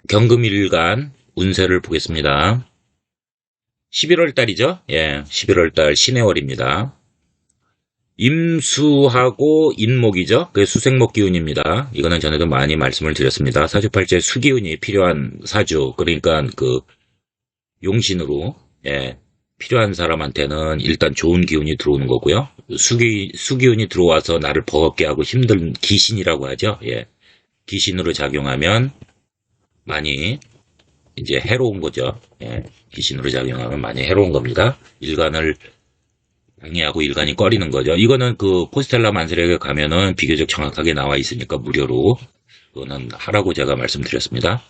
경금일간 운세를 보겠습니다. 11월 달이죠? 예, 11월 달 신해월입니다. 임수하고 인목이죠? 그게 수생목 기운입니다. 이거는 전에도 많이 말씀을 드렸습니다. 사주팔자에 수기운이 필요한 사주, 그러니까 용신으로, 예, 필요한 사람한테는 일단 좋은 기운이 들어오는 거고요. 수기운이 들어와서 나를 버겁게 하고 힘든 기신이라고 하죠. 예, 기신으로 작용하면 많이 이제 해로운 거죠. 예, 귀신으로 작용하면 많이 해로운 겁니다. 일간을 방해하고 일간이 꺼리는 거죠. 이거는 포스텔라 만세력에 가면은 비교적 정확하게 나와 있으니까 무료로 그거는 하라고 제가 말씀드렸습니다.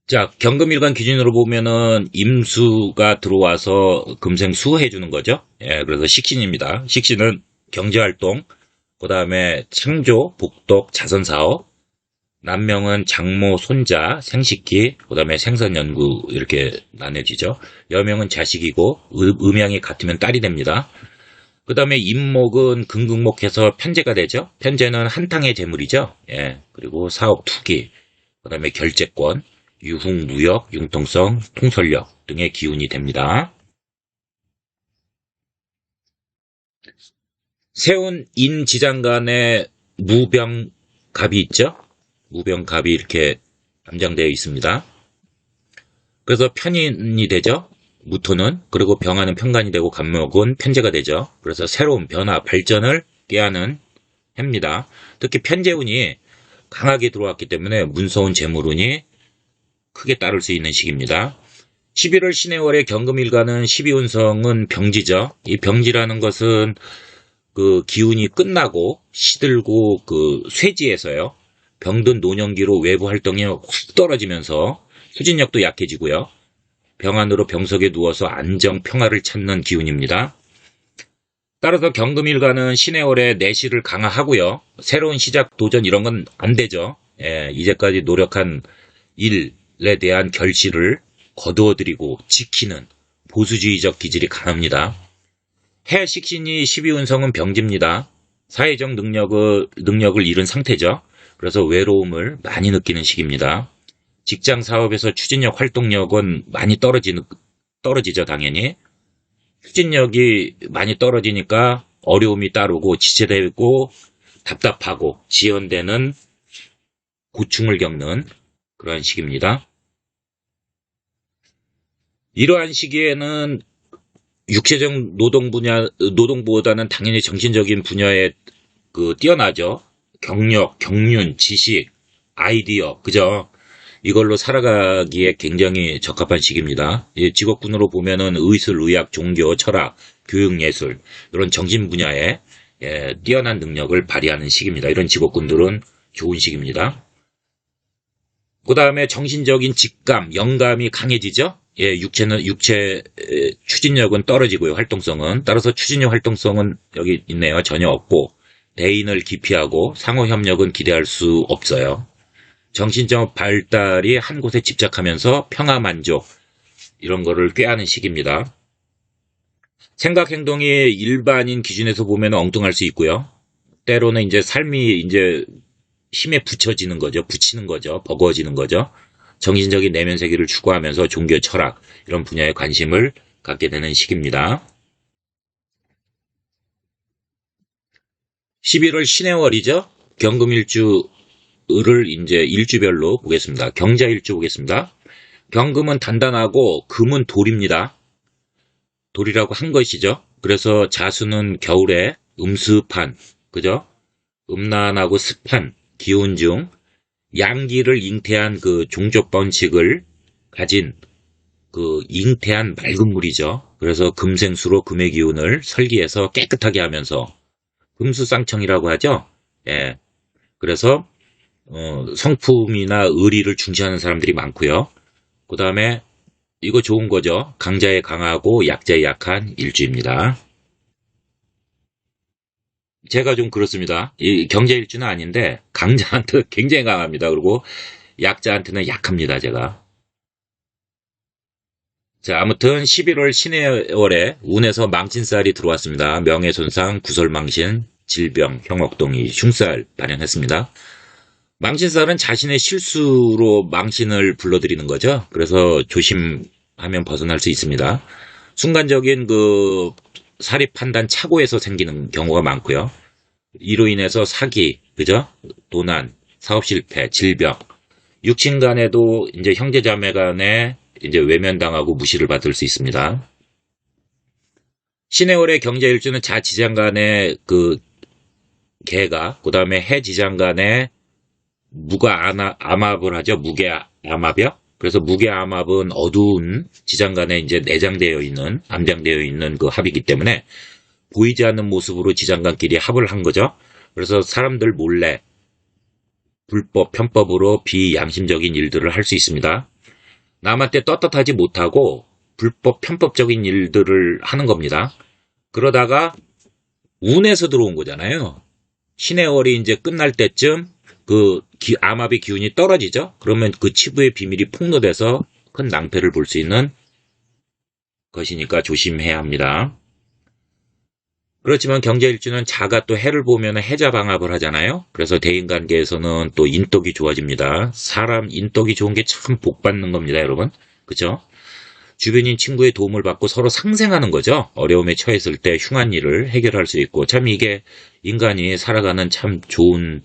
자, 경금일간 기준으로 보면은 임수가 들어와서 금생수 해주는 거죠. 예, 그래서 식신입니다. 식신은 경제활동, 그 다음에 창조, 복덕, 자선사업, 남명은 장모, 손자, 생식기, 그 다음에 생선연구 이렇게 나뉘어지죠. 여명은 자식이고 음양이 같으면 딸이 됩니다. 그 다음에 임목은 금극목해서 편제가 되죠. 편제는 한탕의 재물이죠. 예, 그리고 사업, 투기, 그 다음에 결재권, 유흥, 무역, 융통성, 통솔력 등의 기운이 됩니다. 세운 인지장간에 무병갑이 있죠. 무병갑이 이렇게 담장되어 있습니다. 그래서 편인이 되죠. 무토는. 그리고 병화는 편관이 되고 갑목은 편제가 되죠. 그래서 새로운 변화, 발전을 꾀하는 해입니다. 특히 편재운이 강하게 들어왔기 때문에 문서운 재물운이 크게 따를 수 있는 시기입니다. 11월 신해월의 경금일간은 12운성은 병지죠. 이 병지라는 것은 기운이 끝나고 시들고 쇠지에서요. 병든 노년기로 외부 활동이 확 떨어지면서 수진력도 약해지고요. 병안으로 병석에 누워서 안정, 평화를 찾는 기운입니다. 따라서 경금일간은 신해월에 내실을 강화하고요. 새로운 시작, 도전 이런 건 안 되죠. 예, 이제까지 노력한 일에 대한 결실을 거두어들이고 지키는 보수주의적 기질이 강합니다. 해 식신이 12운성은 병지입니다. 사회적 능력을 잃은 상태죠. 그래서 외로움을 많이 느끼는 시기입니다. 직장 사업에서 추진력, 활동력은 많이 떨어지죠, 당연히. 추진력이 많이 떨어지니까 어려움이 따르고 지체되고 답답하고 지연되는 고충을 겪는 그러한 시기입니다. 이러한 시기에는 육체적 노동보다는 당연히 정신적인 분야에 뛰어나죠. 경력, 경륜, 지식, 아이디어, 그죠? 이걸로 살아가기에 굉장히 적합한 시기입니다. 직업군으로 보면은 의술, 의학, 종교, 철학, 교육, 예술 이런 정신 분야에 뛰어난 능력을 발휘하는 시기입니다. 이런 직업군들은 좋은 시기입니다. 그 다음에 정신적인 직감, 영감이 강해지죠? 예, 육체 추진력은 떨어지고요. 활동성은. 따라서 추진력 활동성은 여기 있네요. 전혀 없고. 대인을 기피하고 상호협력은 기대할 수 없어요. 정신적 발달이 한 곳에 집착하면서 평화 만족 이런 거를 꾀하는 시기입니다. 생각 행동이 일반인 기준에서 보면 엉뚱할 수 있고요. 때로는 이제 삶이 이제 힘에 붙이는 거죠. 버거워지는 거죠. 정신적인 내면 세계를 추구하면서 종교, 철학 이런 분야에 관심을 갖게 되는 시기입니다. 11월 신해월이죠. 경금일주를 이제 일주별로 보겠습니다. 경자일주 보겠습니다. 경금은 단단하고 금은 돌입니다. 돌이라고 한 것이죠. 그래서 자수는 겨울에 음습한, 그죠? 음란하고 습한 기운 중 양기를 잉태한 종족 번식을 가진 잉태한 맑은 물이죠. 그래서 금생수로 금의 기운을 설기해서 깨끗하게 하면서 금수쌍청이라고 하죠. 예. 그래서 성품이나 의리를 중시하는 사람들이 많고요. 그 다음에 이거 좋은 거죠. 강자에 강하고 약자에 약한 일주입니다. 제가 좀 그렇습니다. 이 경자일주는 아닌데 강자한테 굉장히 강합니다. 그리고 약자한테는 약합니다. 제가. 자, 아무튼 11월 신해월에 운에서 망신살이 들어왔습니다. 명예손상, 구설망신, 질병, 형옥동이 흉살 발현했습니다. 망신살은 자신의 실수로 망신을 불러들이는 거죠. 그래서 조심하면 벗어날 수 있습니다. 순간적인 그 사리 판단 착오에서 생기는 경우가 많고요. 이로 인해서 사기, 그죠? 도난, 사업 실패, 질병, 육친 간에도 이제 형제자매 간에 이제 외면당하고 무시를 받을 수 있습니다. 신의 월의 경제일주는 자지장 간의 그 개가, 그 다음에 해지장 간에 무가 암합을 하죠. 무게암합이요. 그래서 무게암합은 어두운 지장 간에 이제 내장되어 있는, 암장되어 있는 그 합이기 때문에 보이지 않는 모습으로 지장간끼리 합을 한 거죠. 그래서 사람들 몰래 불법, 편법으로 비양심적인 일들을 할 수 있습니다. 남한테 떳떳하지 못하고 불법, 편법적인 일들을 하는 겁니다. 그러다가 운에서 들어온 거잖아요. 신의 월이 이제 끝날 때쯤 그 암압의 기운이 떨어지죠. 그러면 그 치부의 비밀이 폭로돼서 큰 낭패를 볼 수 있는 것이니까 조심해야 합니다. 그렇지만 경제일주는 자가 또 해를 보면 해자방합을 하잖아요. 그래서 대인관계에서는 또 인덕이 좋아집니다. 사람 인덕이 좋은 게 참 복받는 겁니다, 여러분. 그죠? 주변인 친구의 도움을 받고 서로 상생하는 거죠. 어려움에 처했을 때 흉한 일을 해결할 수 있고, 참 이게 인간이 살아가는 참 좋은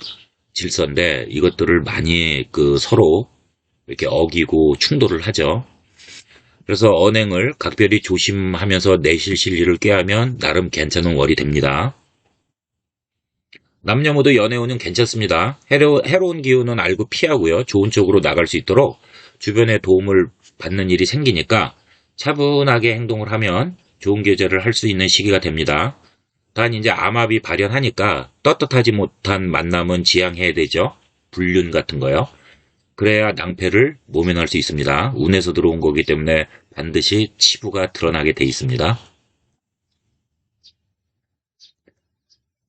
질서인데 이것들을 많이 그 서로 이렇게 어기고 충돌을 하죠. 그래서 언행을 각별히 조심하면서 내실 실리를 꾀하면 나름 괜찮은 월이 됩니다. 남녀 모두 연애운은 괜찮습니다. 해로운 기운은 알고 피하고요. 좋은 쪽으로 나갈 수 있도록 주변의 도움을 받는 일이 생기니까 차분하게 행동을 하면 좋은 계절을 할 수 있는 시기가 됩니다. 단 이제 암압이 발현하니까 떳떳하지 못한 만남은 지양해야 되죠. 불륜 같은 거요. 그래야 낭패를 모면할 수 있습니다. 운에서 들어온 거기 때문에 반드시 치부가 드러나게 돼 있습니다.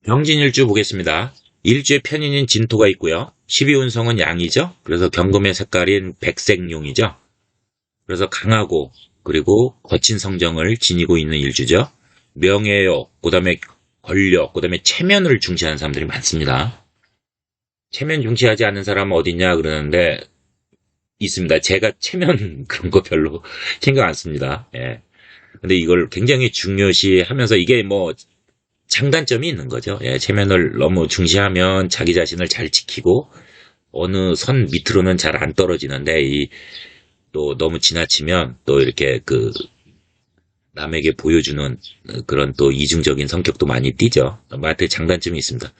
병진일주 보겠습니다. 일주의 편인인 진토가 있고요. 12운성은 양이죠. 그래서 경금의 색깔인 백색용이죠. 그래서 강하고 그리고 거친 성정을 지니고 있는 일주죠. 명예욕, 그 다음에 권력, 그 다음에 체면을 중시하는 사람들이 많습니다. 체면 중시하지 않는 사람은 어딨냐 그러는데 있습니다. 제가 체면 그런 거 별로 신경 안 씁니다. 예. 근데 이걸 굉장히 중요시 하면서 이게 뭐 장단점이 있는 거죠. 예, 체면을 너무 중시하면 자기 자신을 잘 지키고 어느 선 밑으로는 잘 안 떨어지는데 또 너무 지나치면 또 이렇게 그 남에게 보여주는 그런 또 이중적인 성격도 많이 띠죠. 마트에 장단점이 있습니다.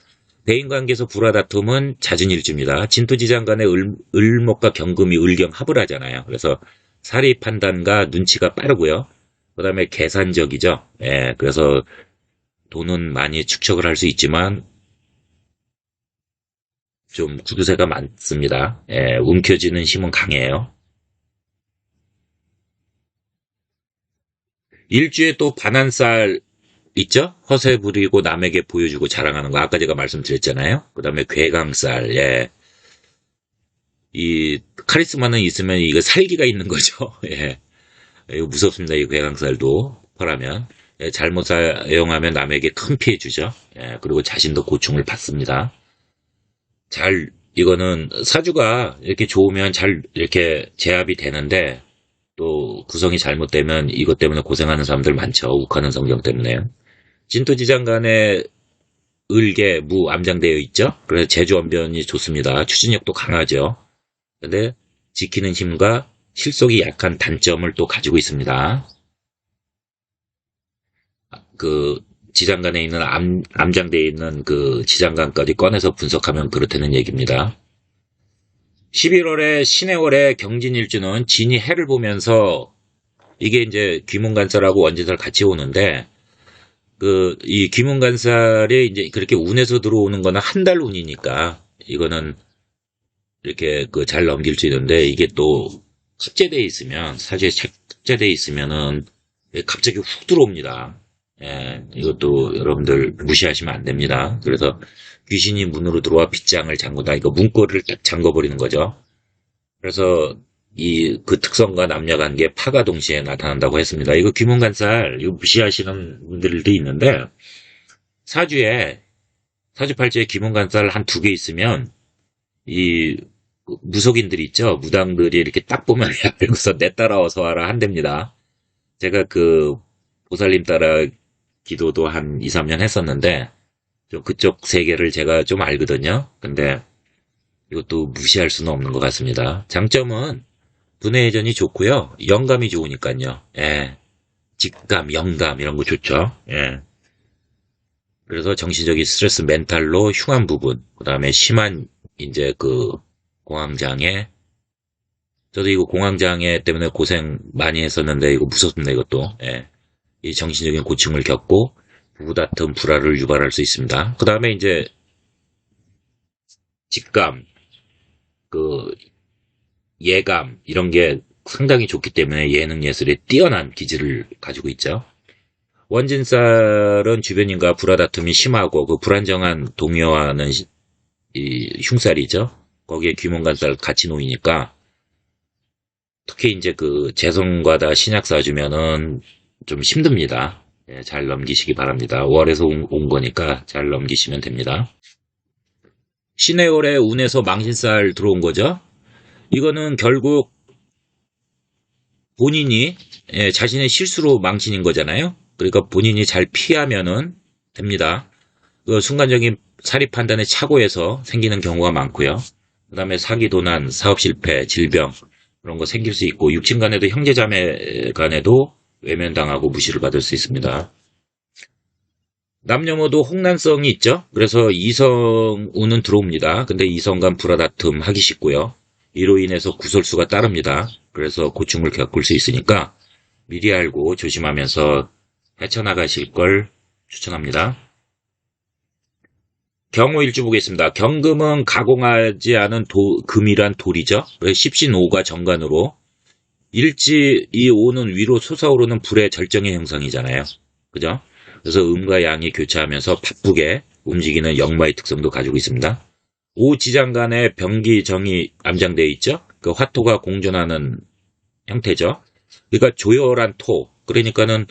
대인관계에서 불화다툼은 잦은 일주입니다. 진토지장 간의 을목과 경금이 을경합을 하잖아요. 그래서 사리 판단과 눈치가 빠르고요. 그 다음에 계산적이죠. 예, 그래서 돈은 많이 축적을 할 수 있지만 좀 구두쇠가 많습니다. 예, 움켜쥐는 힘은 강해요. 일주에 또 반한살 있죠? 허세 부리고 남에게 보여주고 자랑하는 거. 아까 제가 말씀드렸잖아요. 그 다음에 괴강살, 예. 이, 카리스마는 있으면 이거 살기가 있는 거죠. 예. 이거 무섭습니다. 이 괴강살도. 폭발하면. 예, 잘못 사용하면 남에게 큰 피해 주죠. 예, 그리고 자신도 고충을 받습니다. 이거는 사주가 이렇게 좋으면 잘 이렇게 제압이 되는데, 또 구성이 잘못되면 이것 때문에 고생하는 사람들 많죠. 욱하는 성경 때문에. 진토지장 간에 을계, 무, 암장되어 있죠. 그래서 제주언변이 좋습니다. 추진력도 강하죠. 근데 지키는 힘과 실속이 약한 단점을 또 가지고 있습니다. 그 지장간에 있는 암장되어 있는 그 지장간까지 꺼내서 분석하면 그렇다는 얘기입니다. 11월에 신의 월에 경진일주는 진이 해를 보면서 이게 이제 귀문간살하고 원진살 같이 오는데 이 귀문간살이 이제 그렇게 운에서 들어오는 거는 한 달 운이니까 이거는 이렇게 잘 넘길 수 있는데 이게 또 탑재되어 있으면 사주에 탑재되어 있으면은 갑자기 훅 들어옵니다. 예, 이것도 여러분들 무시하시면 안 됩니다. 그래서 귀신이 문으로 들어와 빗장을 잠그다 이거 문고리를 딱 잠궈버리는 거죠. 그래서 그 특성과 남녀관계 파가 동시에 나타난다고 했습니다. 이거 귀문간살 이거 무시하시는 분들도 있는데 사주팔자에 귀문간살 한 2개 있으면 이 무속인들이 있죠. 무당들이 이렇게 딱 보면 알고서 내 따라와서 와라 한답니다. 제가 그 보살님 따라 기도도 한 2, 3년 했었는데 좀 그쪽 세계를 제가 좀 알거든요. 근데 이것도 무시할 수는 없는 것 같습니다. 장점은 두뇌 회전이 좋고요. 영감이 좋으니까요. 예. 직감, 영감 이런 거 좋죠. 예. 그래서 정신적인 스트레스, 멘탈로 흉한 부분, 그 다음에 심한 이제 그 공황장애. 저도 이거 공황장애 때문에 고생 많이 했었는데 이거 무섭습니다. 이것도. 예. 이 정신적인 고충을 겪고 부부다툼, 불화를 유발할 수 있습니다. 그 다음에 이제 직감, 그 예감 이런 게 상당히 좋기 때문에 예능 예술에 뛰어난 기질을 가지고 있죠. 원진살은 주변인과 불화다툼이 심하고 그 불안정한 동요와는 이 흉살이죠. 거기에 귀문간살 같이 놓이니까 특히 이제 그 재성과 다 신약 쏴주면은 좀 힘듭니다. 예, 잘 넘기시기 바랍니다. 월에서 온 거니까 잘 넘기시면 됩니다. 신의 월에 운에서 망신살 들어온 거죠. 이거는 결국 본인이 자신의 실수로 망신인 거잖아요. 그러니까 본인이 잘 피하면은 됩니다. 그 순간적인 사리 판단의 착오에서 생기는 경우가 많고요. 그 다음에 사기, 도난, 사업 실패, 질병 그런 거 생길 수 있고 육친 간에도 형제자매 간에도 외면당하고 무시를 받을 수 있습니다. 남녀모도 홍난성이 있죠. 그래서 이성운은 들어옵니다. 근데 이성 간 불화다툼 하기 쉽고요. 이로 인해서 구설수가 따릅니다. 그래서 고충을 겪을 수 있으니까 미리 알고 조심하면서 헤쳐나가실 걸 추천합니다. 경호일주 보겠습니다. 경금은 가공하지 않은 금이란 돌이죠. 그래서 십신오가 정관으로 일지 이 오는 위로 솟아오르는 불의 절정의 형성이잖아요. 그죠? 그래서 음과 양이 교차하면서 바쁘게 움직이는 역마의 특성도 가지고 있습니다. 오지장간에 병기정이 암장되어 있죠. 그 화토가 공존하는 형태죠. 그러니까 조열한 토. 그러니까는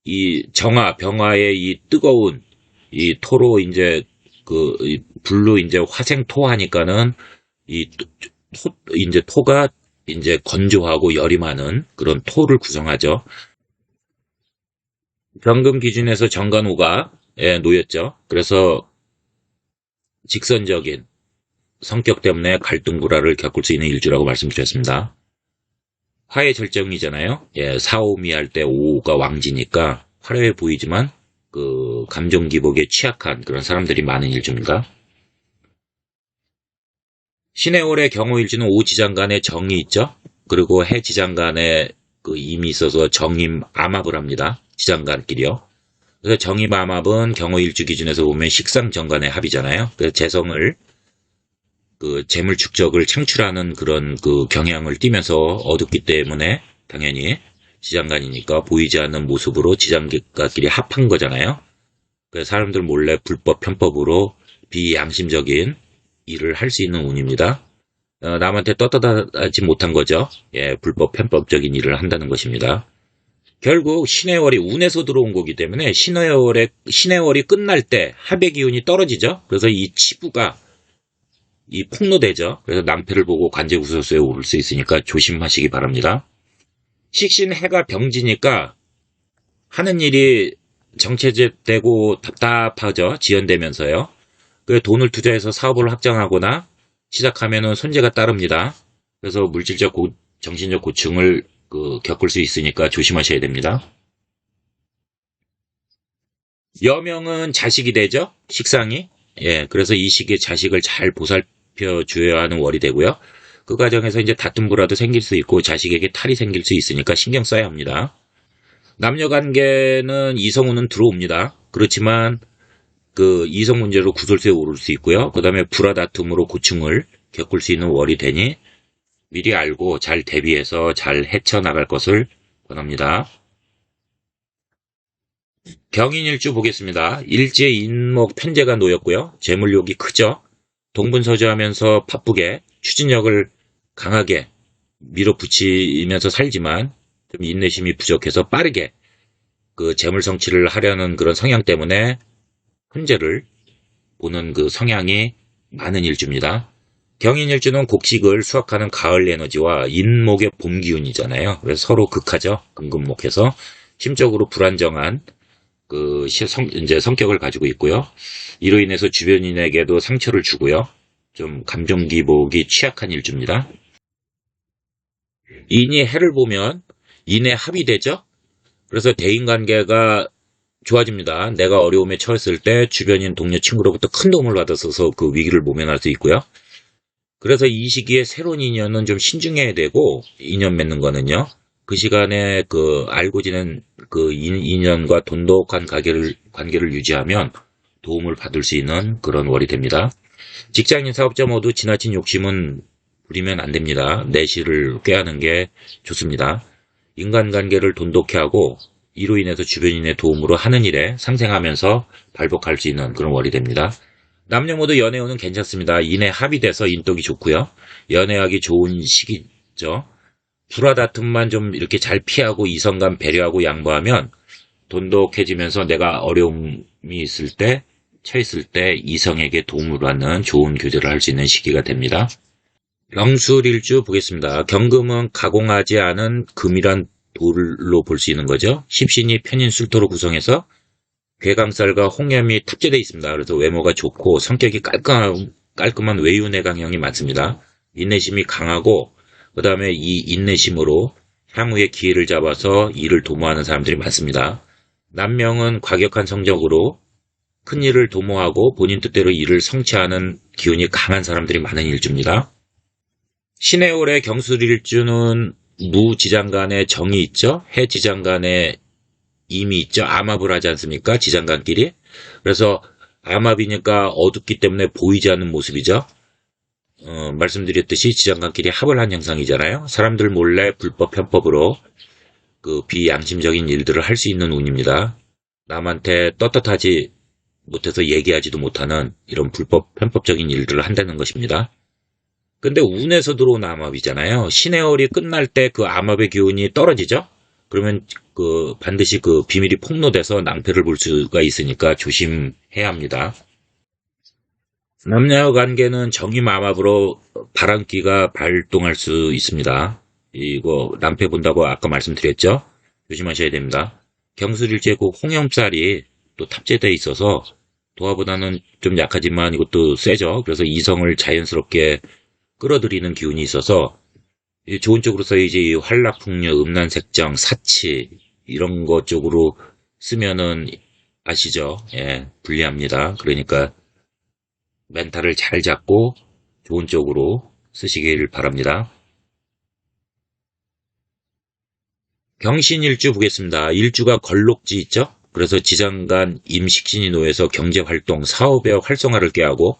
이 정화, 병화의 이 뜨거운 이 토로 이제 그 불로 이제 화생 토하니까는 이 이제 토가 이제 건조하고 열이 많은 그런 토를 구성하죠. 병금 기준에서 정관호가 놓였죠. 그래서 직선적인 성격 때문에 갈등 불화를 겪을 수 있는 일주라고 말씀드렸습니다. 화의 절정이잖아요. 예, 사오미 할 때 오가 왕지니까 화려해 보이지만 그 감정 기복에 취약한 그런 사람들이 많은 일주입니다. 신의 월의 경호일주는 오지장간에 정이 있죠. 그리고 해지장간에 그 임이 있어서 정임 암합을 합니다. 지장간끼리요. 그래서 정임 암합은 경호일주 기준에서 보면 식상정간의 합이잖아요. 그래서 재성을 그 재물 축적을 창출하는 그런 그 경향을 띠면서 얻었기 때문에 당연히 지장간이니까 보이지 않는 모습으로 지장간끼리 합한 거잖아요. 그래서 사람들 몰래 불법 편법으로 비양심적인 일을 할 수 있는 운입니다. 남한테 떳떳하지 못한 거죠. 예, 불법 편법적인 일을 한다는 것입니다. 결국 신의 월이 운에서 들어온 거기 때문에 신의 월이 끝날 때 합의 기운이 떨어지죠. 그래서 이 치부가 이 폭로되죠. 그래서 낭패를 보고 관제구설수에 오를 수 있으니까 조심하시기 바랍니다. 식신 해가 병지니까 하는 일이 정체되고 답답하죠. 지연되면서요. 그 돈을 투자해서 사업을 확장하거나 시작하면은 손재가 따릅니다. 그래서 물질적 정신적 고충을 겪을 수 있으니까 조심하셔야 됩니다. 여명은 자식이 되죠. 식상이. 예, 그래서 이 시기에 자식을 잘 보살펴 줘야 하는 월이 되고요. 그 과정에서 이제 다툼 불화도 생길 수 있고 자식에게 탈이 생길 수 있으니까 신경 써야 합니다. 남녀 관계는 이성운은 들어옵니다. 그렇지만 그 이성 문제로 구설수에 오를 수 있고요. 그 다음에 불화 다툼으로 고충을 겪을 수 있는 월이 되니 미리 알고 잘 대비해서 잘 헤쳐나갈 것을 권합니다. 경인일주 보겠습니다. 일지에 인목 편제가 놓였고요. 재물욕이 크죠. 동분서주하면서 바쁘게 추진력을 강하게 밀어붙이면서 살지만 좀 인내심이 부족해서 빠르게 그 재물 성취를 하려는 그런 성향 때문에 혼재를 보는 그 성향이 많은 일주입니다. 경인일주는 곡식을 수확하는 가을 에너지와 인목의 봄 기운이잖아요. 그래서 서로 극하죠. 금금목해서 심적으로 불안정한 이제 성격을 가지고 있고요. 이로 인해서 주변인에게도 상처를 주고요. 좀 감정 기복이 취약한 일주입니다. 인이 해를 보면 인의 합이 되죠. 그래서 대인관계가 좋아집니다. 내가 어려움에 처했을 때 주변인 동료 친구로부터 큰 도움을 받아서 그 위기를 모면할 수 있고요. 그래서 이 시기에 새로운 인연은 좀 신중해야 되고, 인연 맺는 거는요. 그 시간에 알고 지낸 인연과 돈독한 관계를 유지하면 도움을 받을 수 있는 그런 월이 됩니다. 직장인 사업자 모두 지나친 욕심은 부리면 안 됩니다. 내실을 꾀하는 게 좋습니다. 인간관계를 돈독히 하고 이로 인해서 주변인의 도움으로 하는 일에 상생하면서 발복할 수 있는 그런 월이 됩니다. 남녀 모두 연애운은 괜찮습니다. 인에 합의돼서 인덕이 좋고요. 연애하기 좋은 시기죠. 불화다툼만 좀 이렇게 잘 피하고 이성간 배려하고 양보하면 돈독해지면서 내가 어려움이 처했을 때 이성에게 도움을 받는 좋은 교제를 할 수 있는 시기가 됩니다. 경술일주 보겠습니다. 경금은 가공하지 않은 금이란 돌로 볼 수 있는 거죠. 십신이 편인 술토로 구성해서 괴강살과 홍염이 탑재되어 있습니다. 그래서 외모가 좋고 성격이 깔끔한 외유내강형이 많습니다. 인내심이 강하고 그 다음에 이 인내심으로 향후에 기회를 잡아서 일을 도모하는 사람들이 많습니다. 남명은 과격한 성적으로 큰 일을 도모하고 본인 뜻대로 일을 성취하는 기운이 강한 사람들이 많은 일주입니다. 신의 올해 경술일주는 무지장간에 정이 있죠. 해지장간에 임이 있죠. 암합을 하지 않습니까? 지장간끼리. 그래서 암합이니까 어둡기 때문에 보이지 않는 모습이죠. 말씀드렸듯이 지장간끼리 합을 한 형상이잖아요. 사람들 몰래 불법 편법으로 비양심적인 일들을 할 수 있는 운입니다. 남한테 떳떳하지 못해서 얘기하지도 못하는 이런 불법 편법적인 일들을 한다는 것입니다. 근데 운에서 들어온 암합이잖아요. 신의 월이 끝날 때 그 암합의 기운이 떨어지죠. 그러면 반드시 비밀이 폭로돼서 낭패를 볼 수가 있으니까 조심해야 합니다. 남녀 관계는 정임 암합으로 바람기가 발동할 수 있습니다. 이거 낭패 본다고 아까 말씀드렸죠. 조심하셔야 됩니다. 경술일지에 홍염살이 또 탑재되어 있어서 도화보다는 좀 약하지만 이것도 세죠. 그래서 이성을 자연스럽게 끌어들이는 기운이 있어서 좋은 쪽으로 써야지 활락풍류, 음란색정, 사치 이런 것 쪽으로 쓰면은 아시죠? 예, 불리합니다. 그러니까 멘탈을 잘 잡고 좋은 쪽으로 쓰시길 바랍니다. 경신일주 보겠습니다. 일주가 걸록지 있죠? 그래서 지장간 임식신이 놓여서 경제활동, 사업의 활성화를 꾀하고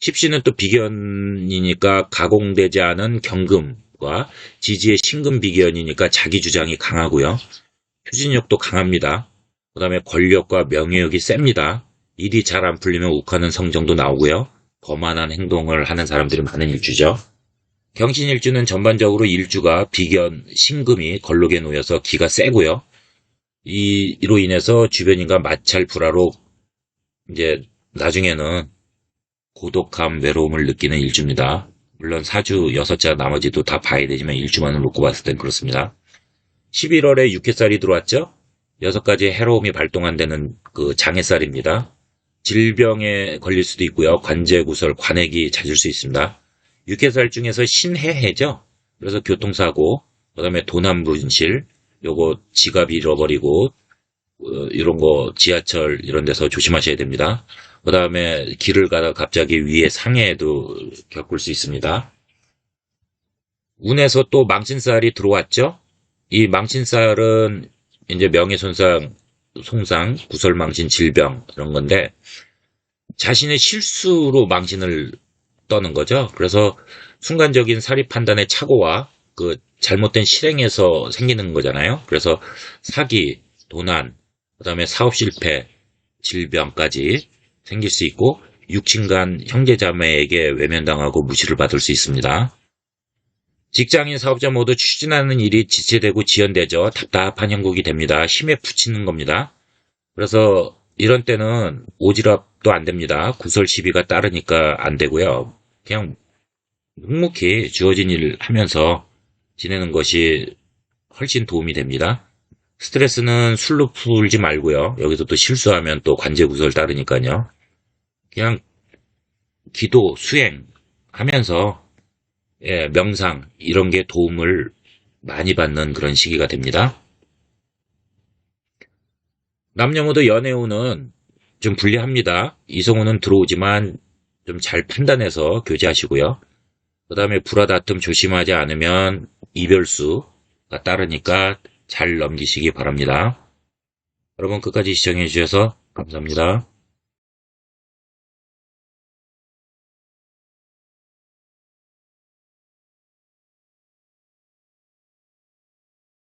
십신은 또 비견이니까 가공되지 않은 경금과 지지의 신금 비견이니까 자기 주장이 강하고요. 추진력도 강합니다. 그 다음에 권력과 명예욕이 셉니다. 일이 잘 안 풀리면 욱하는 성정도 나오고요. 거만한 행동을 하는 사람들이 많은 일주죠. 경신일주는 전반적으로 일주가 비견, 신금이 걸록에 놓여서 기가 세고요. 이로 인해서 주변인과 마찰 불화로 이제 나중에는 고독함, 외로움을 느끼는 일주입니다. 물론 사주 6자 나머지도 다 봐야 되지만 일주만을 놓고 봤을 땐 그렇습니다. 11월에 육해살이 들어왔죠? 6가지 해로움이 발동한다는 장해살입니다. 질병에 걸릴 수도 있고요. 관제구설, 관액이 잦을 수 있습니다. 육해살 중에서 신해해죠? 그래서 교통사고, 그 다음에 도난분실, 요거 지갑 잃어버리고, 이런 거 지하철 이런 데서 조심하셔야 됩니다. 그 다음에 길을 가다 갑자기 위에 상해에도 겪을 수 있습니다. 운에서 또 망신살이 들어왔죠? 이 망신살은 이제 명예손상, 송상, 구설망신, 질병 이런 건데 자신의 실수로 망신을 떠는 거죠. 그래서 순간적인 사리 판단의 착오와 잘못된 실행에서 생기는 거잖아요. 그래서 사기, 도난, 그 다음에 사업 실패, 질병까지 생길 수 있고 육친간 형제자매에게 외면당하고 무시를 받을 수 있습니다. 직장인 사업자 모두 추진하는 일이 지체되고 지연되죠. 답답한 형국이 됩니다. 힘에 부치는 겁니다. 그래서 이런 때는 오지랖 또 안 됩니다. 구설 시비가 따르니까 안 되고요. 그냥 묵묵히 주어진 일 하면서 지내는 것이 훨씬 도움이 됩니다. 스트레스는 술로 풀지 말고요. 여기서 또 실수하면 또 관제 구설 따르니까요. 그냥 기도, 수행 하면서 명상 이런 게 도움을 많이 받는 그런 시기가 됩니다. 남녀모두 연애운은 좀 불리합니다. 이성운은 들어오지만 좀 잘 판단해서 교제하시고요. 그 다음에 불화다툼 조심하지 않으면 이별수가 따르니까 잘 넘기시기 바랍니다. 여러분 끝까지 시청해 주셔서 감사합니다.